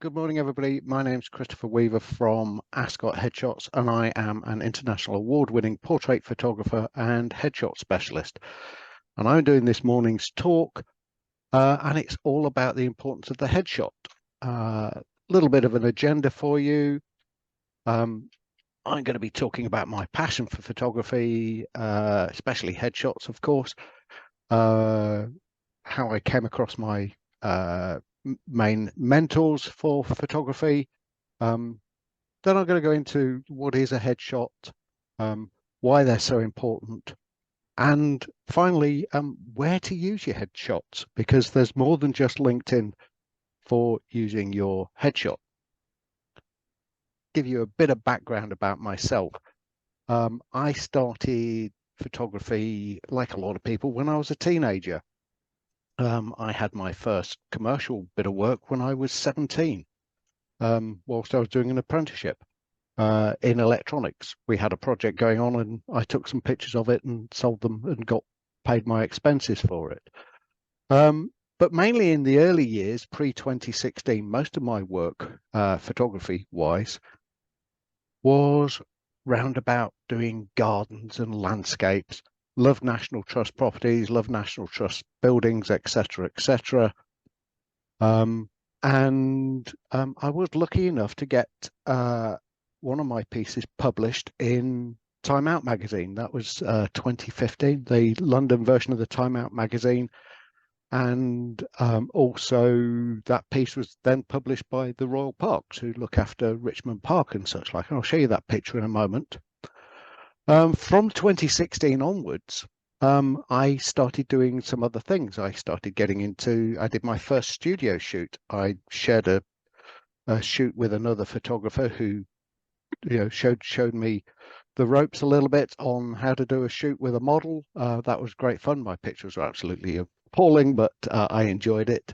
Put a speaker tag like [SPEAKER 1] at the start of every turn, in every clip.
[SPEAKER 1] Good morning, everybody. My name's Christopher Weaver from Ascot Headshots, and I am an international award-winning portrait photographer and headshot specialist. And I'm doing this morning's talk, and it's all about the importance of the headshot. A little bit of an agenda for you. I'm going to be talking about my passion for photography, especially headshots, of course, how I came across my main mentors for photography. Then I'm going to go into what is a headshot, why they're so important, and finally, where to use your headshots, because there's more than just LinkedIn for using your headshot. Give you a bit of background about myself. I started photography, like a lot of people, when I was a teenager. I had my first commercial bit of work when I was 17, whilst I was doing an apprenticeship in electronics. We had a project going on and I took some pictures of it and sold them and got paid my expenses for it. But mainly in the early years, pre-2016, most of my work, photography-wise, was round about doing gardens and landscapes. Love National Trust properties, love National Trust buildings, etc., etc. And I was lucky enough to get one of my pieces published in Time Out magazine. That was 2015, the London version of the Time Out magazine. And also that piece was then published by the Royal Parks, who look after Richmond Park and such like. And I'll show you that picture in a moment. From 2016 onwards, I started doing some other things. I did my first studio shoot. I shared a shoot with another photographer who, showed me the ropes a little bit on how to do a shoot with a model. That was great fun. My pictures were absolutely appalling, but I enjoyed it.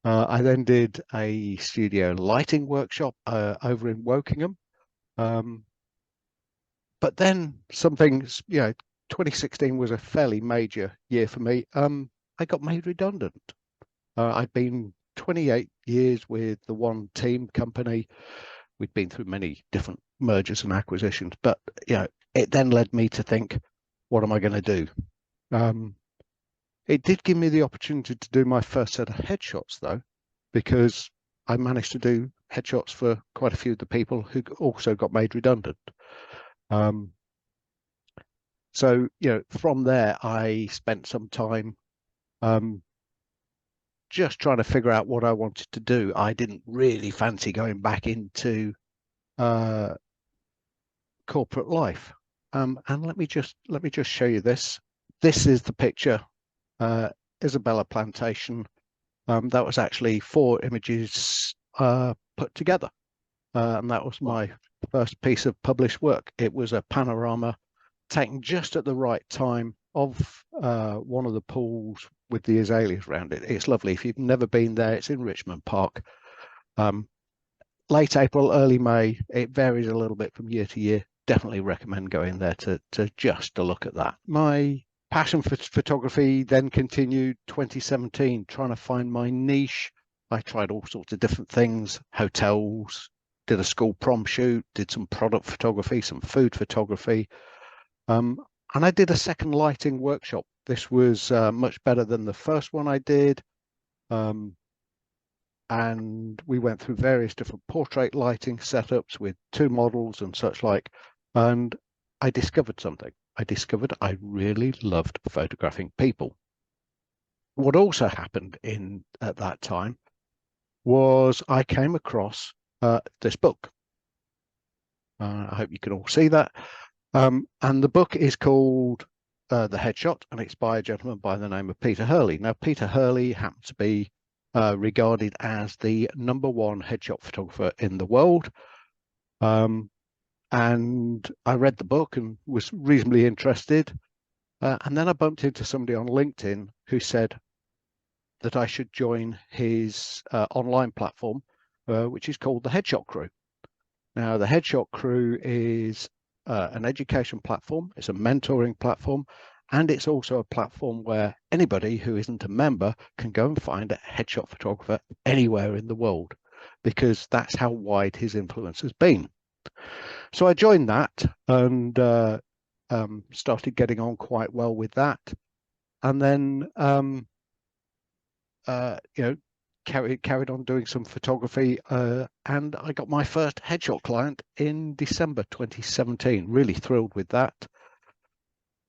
[SPEAKER 1] I then did a studio lighting workshop over in Wokingham. But then 2016 was a fairly major year for me. I got made redundant. I'd been 28 years with the one team company. We'd been through many different mergers and acquisitions, but it then led me to think, what am I going to do? It did give me the opportunity to do my first set of headshots, though, because I managed to do headshots for quite a few of the people who also got made redundant. So, from there, I spent some time just trying to figure out what I wanted to do. I didn't really fancy going back into corporate life. And let me just show you this. This is the picture, Isabella Plantation. That was actually 4 images put together. And that was my first piece of published work. It was a panorama taken just at the right time of one of the pools with the azaleas around it. It's lovely. If you've never been there, it's in Richmond Park. Late April, early May. It varies a little bit from year to year. Definitely recommend going there to just to look at that. My passion for photography then continued 2017, trying to find my niche. I tried all sorts of different things, hotels, did a school prom shoot, did some product photography, some food photography. And I did a second lighting workshop. This was much better than the first one I did. And we went through various different portrait lighting setups with 2 models and such like. And I discovered something. I discovered I really loved photographing people. What also happened at that time was I came across this book. I hope you can all see that. And the book is called The Headshot, and it's by a gentleman by the name of Peter Hurley. Now, Peter Hurley happens to be regarded as the #1 headshot photographer in the world. And I read the book and was reasonably interested. And then I bumped into somebody on LinkedIn who said that I should join his online platform, which is called the Headshot Crew. Now, the Headshot Crew is an education platform. It's a mentoring platform. And it's also a platform where anybody who isn't a member can go and find a headshot photographer anywhere in the world. because that's how wide his influence has been. So I joined that and started getting on quite well with that. And then, carried on doing some photography. And I got my first headshot client in December 2017. Really thrilled with that.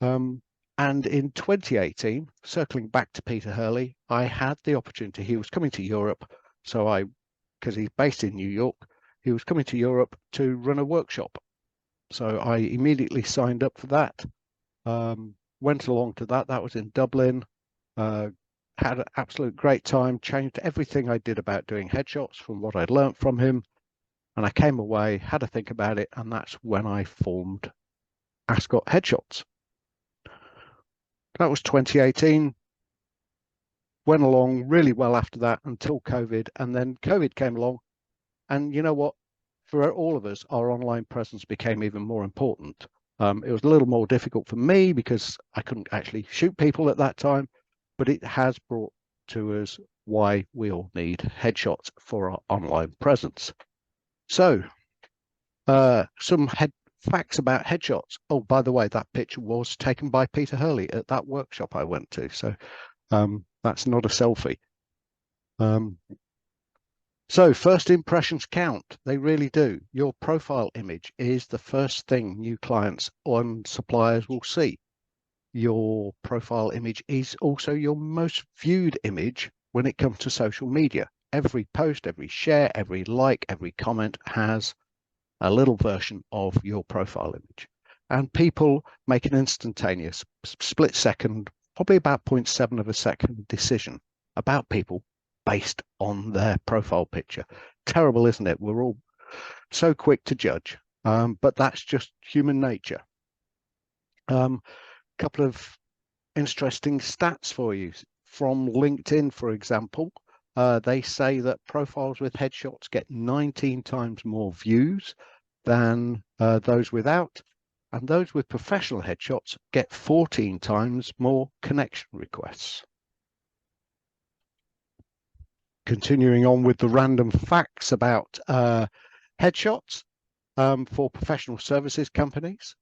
[SPEAKER 1] And in 2018, circling back to Peter Hurley, I had the opportunity. He was coming to Europe. So because he's based in New York, he was coming to Europe to run a workshop. So I immediately signed up for that. Went along to that. That was in Dublin. Had an absolute great time. Changed everything I did about doing headshots from what I'd learned from him. And I came away, had a think about it, and that's when I formed Ascot Headshots. That was 2018. Went along really well after that until COVID. And then COVID came along. And you know what? For all of us, our online presence became even more important. It was a little more difficult for me because I couldn't actually shoot people at that time, but it has brought to us why we all need headshots for our online presence. So some facts about headshots. Oh, by the way, that picture was taken by Peter Hurley at that workshop I went to. So that's not a selfie. So first impressions count. They really do. Your profile image is the first thing new clients and suppliers will see. Your profile image is also your most viewed image when it comes to social media. Every post, every share, every like, every comment has a little version of your profile image. And people make an instantaneous, split second, probably about 0.7 of a second decision about people based on their profile picture. Terrible, isn't it? We're all so quick to judge, but that's just human nature. Couple of interesting stats for you from LinkedIn, for example. They say that profiles with headshots get 19 times more views than those without, and those with professional headshots get 14 times more connection requests. Continuing on with the random facts about headshots for professional services companies.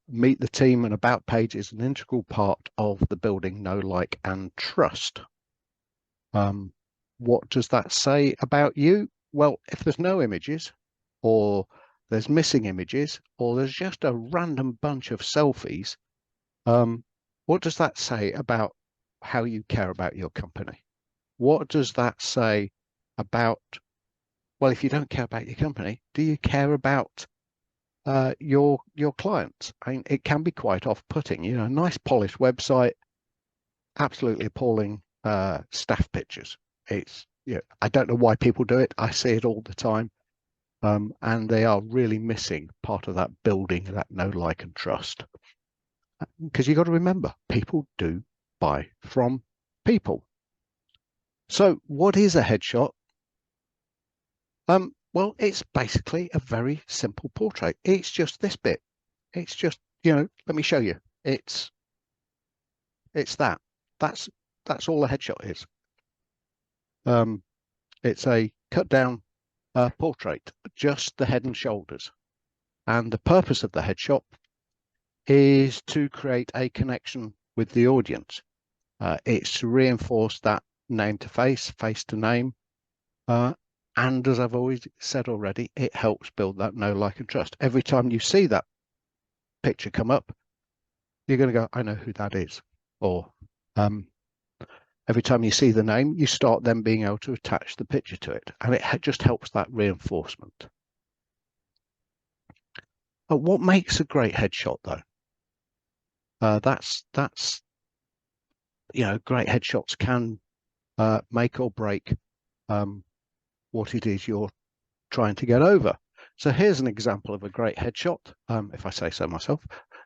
[SPEAKER 1] Meet the team and about page is an integral part of the building know, like, and trust. What does that say about you? Well, if there's no images, or there's missing images, or there's just a random bunch of selfies, what does that say about how you care about your company? What does that say about, well, if you don't care about your company, do you care about your clients? I mean, it can be quite off-putting. You know, nice polished website, absolutely appalling staff pictures. It's, you know, I don't know why people do it. I see it all the time, and they are really missing part of that building, that know, like, and trust. Because you've got to remember, people do buy from people. So, what is a headshot? Well, it's basically a very simple portrait. It's just this bit. It's just, you know, let me show you. It's that. That's all a headshot is. It's a cut down portrait, just the head and shoulders. And the purpose of the headshot is to create a connection with the audience. It's to reinforce that name to face, face to name. And as I've always said already, it helps build that know, like, and trust. Every time you see that picture come up, you're going to go, I know who that is. Or every time you see the name, you start then being able to attach the picture to it. And it just helps that reinforcement. But what makes a great headshot, though? That's you know, great headshots can make or break what it is you're trying to get over. So here's an example of a great headshot, if I say so myself.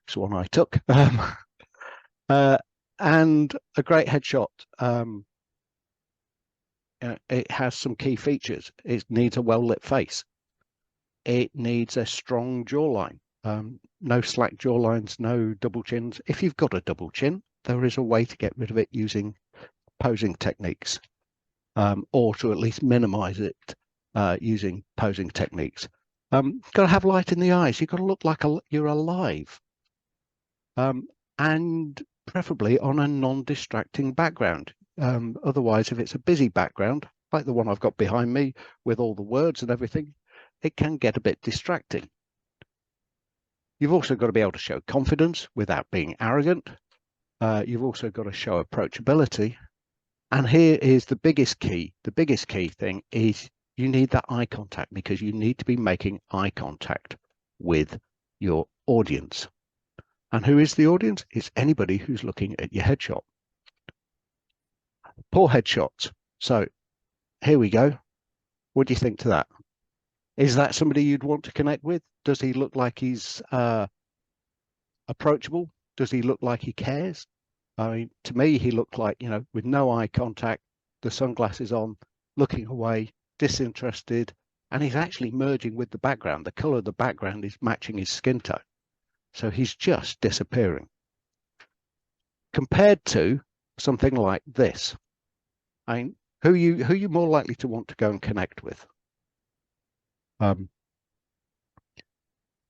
[SPEAKER 1] It's one I took. And a great headshot, it has some key features. It needs a well-lit face. It needs a strong jawline. No slack jawlines, no double chins. If you've got a double chin, there is a way to get rid of it using posing techniques, or to at least minimize it using posing techniques. Got to have light in the eyes. You've got to look like you're alive, and preferably on a non-distracting background. Otherwise, if it's a busy background, like the one I've got behind me with all the words and everything, it can get a bit distracting. You've also got to be able to show confidence without being arrogant. You've also got to show approachability. And here is the biggest key. The biggest key thing is you need that eye contact, because you need to be making eye contact with your audience. And who is the audience? It's anybody who's looking at your headshot. Poor headshots. So here we go. What do you think to that? Is that somebody you'd want to connect with? Does he look like he's approachable? Does he look like he cares? I mean, to me, he looked like, with no eye contact, the sunglasses on, looking away, disinterested, and he's actually merging with the background. The color of the background is matching his skin tone. So he's just disappearing. Compared to something like this, I mean, who are you more likely to want to go and connect with? I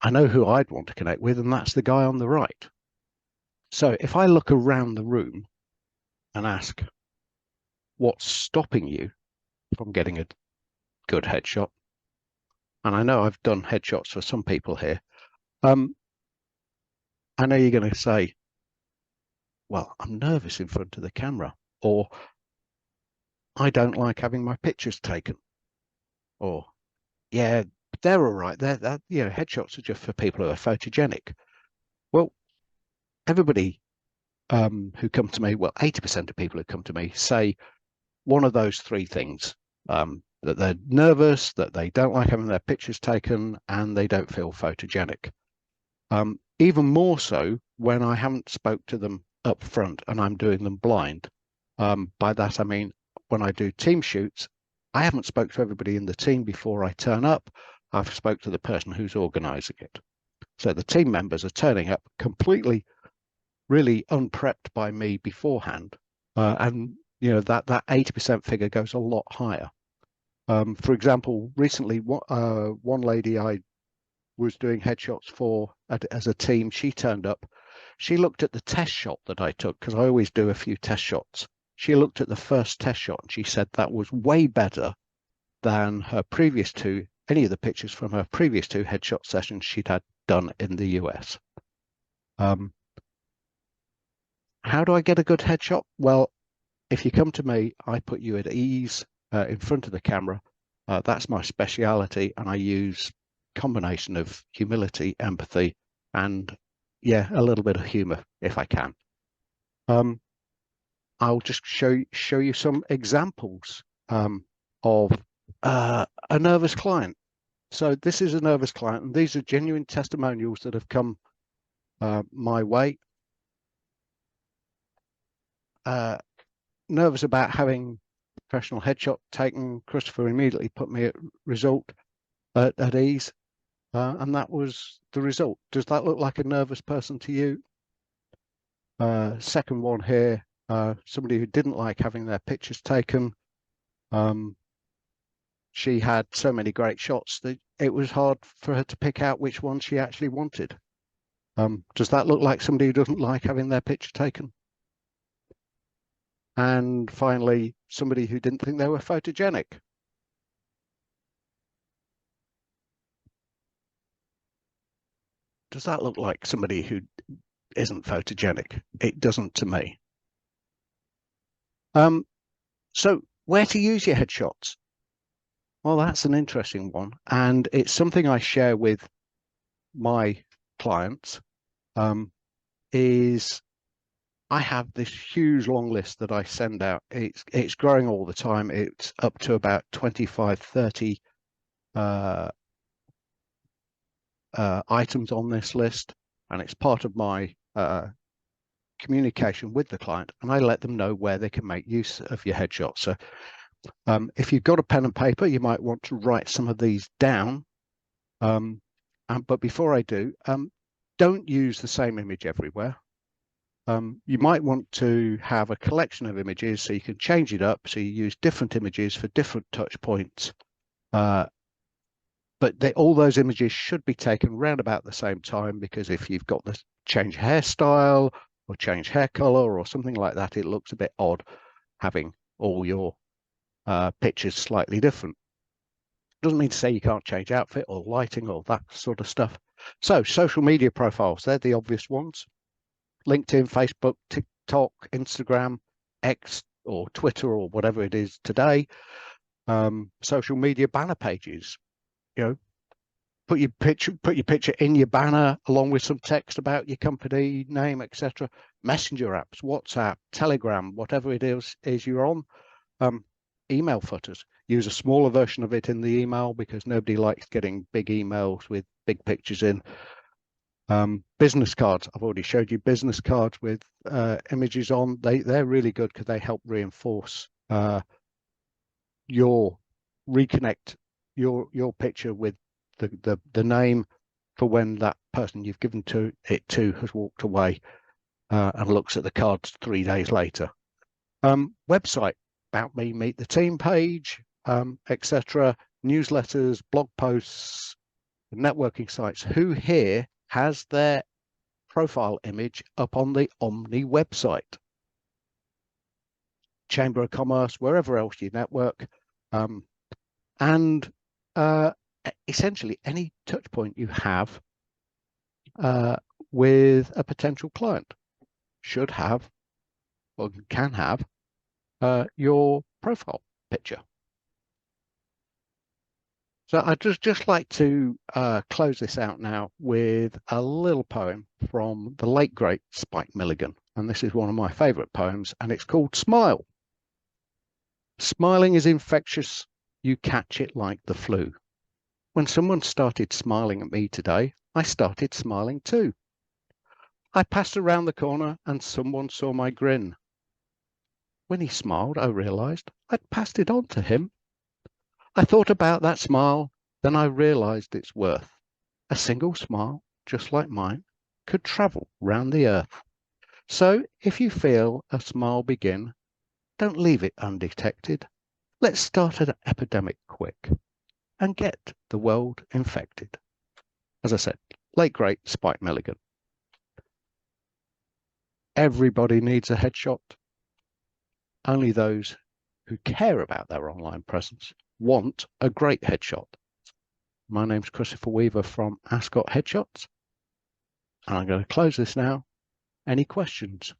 [SPEAKER 1] know who I'd want to connect with, and that's the guy on the right. So if I look around the room and ask, what's stopping you from getting a good headshot? And I know I've done headshots for some people here. I know you're going to say, well, I'm nervous in front of the camera, or I don't like having my pictures taken, or yeah, they're all right. Headshots are just for people who are photogenic. Well, everybody who come to me, well, 80% of people who come to me say one of those three things, that they're nervous, that they don't like having their pictures taken, and they don't feel photogenic. Even more so when I haven't spoke to them up front and I'm doing them blind. By that, I mean, when I do team shoots, I haven't spoke to everybody in the team before I turn up. I've spoke to the person who's organizing it. So the team members are turning up completely, really unprepped by me beforehand. And, that 80% figure goes a lot higher. For example, recently, one lady I was doing headshots for as a team, she turned up. She looked at the test shot that I took, because I always do a few test shots. She looked at the first test shot and she said that was way better than her previous two, any of the pictures from her previous two headshot sessions she'd had done in the US. How do I get a good headshot? Well, if you come to me, I put you at ease in front of the camera. That's my speciality, and I use combination of humility, empathy, and a little bit of humor if I can. I'll just show you some examples of a nervous client. So this is a nervous client, and these are genuine testimonials that have come my way. Nervous about having professional headshot taken. Christopher immediately put me at result at ease. And that was the result. Does that look like a nervous person to you? Second one here, somebody who didn't like having their pictures taken. She had so many great shots that it was hard for her to pick out which one she actually wanted. Does that look like somebody who doesn't like having their picture taken? And finally, somebody who didn't think they were photogenic. Does that look like somebody who isn't photogenic? It doesn't to me. So where to use your headshots? Well, that's an interesting one. And it's something I share with my clients, is I have this huge long list that I send out. It's growing all the time. It's up to about 25, 30 items on this list, and it's part of my communication with the client, and I let them know where they can make use of your headshot. So if you've got a pen and paper, you might want to write some of these down. But before I do, don't use the same image everywhere. You might want to have a collection of images so you can change it up, so you use different images for different touch points. Uh, but all those images should be taken around about the same time, because if you've got the change hairstyle or change hair color or something like that, it looks a bit odd having all your pictures slightly different. Doesn't mean to say you can't change outfit or lighting or that sort of stuff. So social media profiles, they're the obvious ones. LinkedIn, Facebook, TikTok, Instagram, X or Twitter or whatever it is today. Social media banner pages, you know, put your picture in your banner along with some text about your company name, etc. Messenger apps, WhatsApp, Telegram, whatever it is you're on. Email footers. Use a smaller version of it in the email because nobody likes getting big emails with big pictures in. Business cards. I've already showed you business cards with images on. They're really good because they help reinforce reconnect your picture with the name for when that person you've given it to has walked away and looks at the cards 3 days later. Website, about me, meet the team page, etc. Newsletters, blog posts, networking sites. Who here has their profile image up on the Omni website? Chamber of Commerce, wherever else you network, and essentially any touch point you have with a potential client should have or can have your profile picture. So I'd just like to close this out now with a little poem from the late, great Spike Milligan. And this is one of my favorite poems, and it's called Smile. Smiling is infectious. You catch it like the flu. When someone started smiling at me today, I started smiling too. I passed around the corner and someone saw my grin. When he smiled, I realized I'd passed it on to him. I thought about that smile, then I realized its worth. A single smile, just like mine, could travel round the earth. So if you feel a smile begin, don't leave it undetected. Let's start an epidemic quick and get the world infected. As I said, late great Spike Milligan. Everybody needs a headshot. Only those who care about their online presence want a great headshot. My name's Christopher Weaver from Ascot Headshots, and I'm going to close this now. Any questions?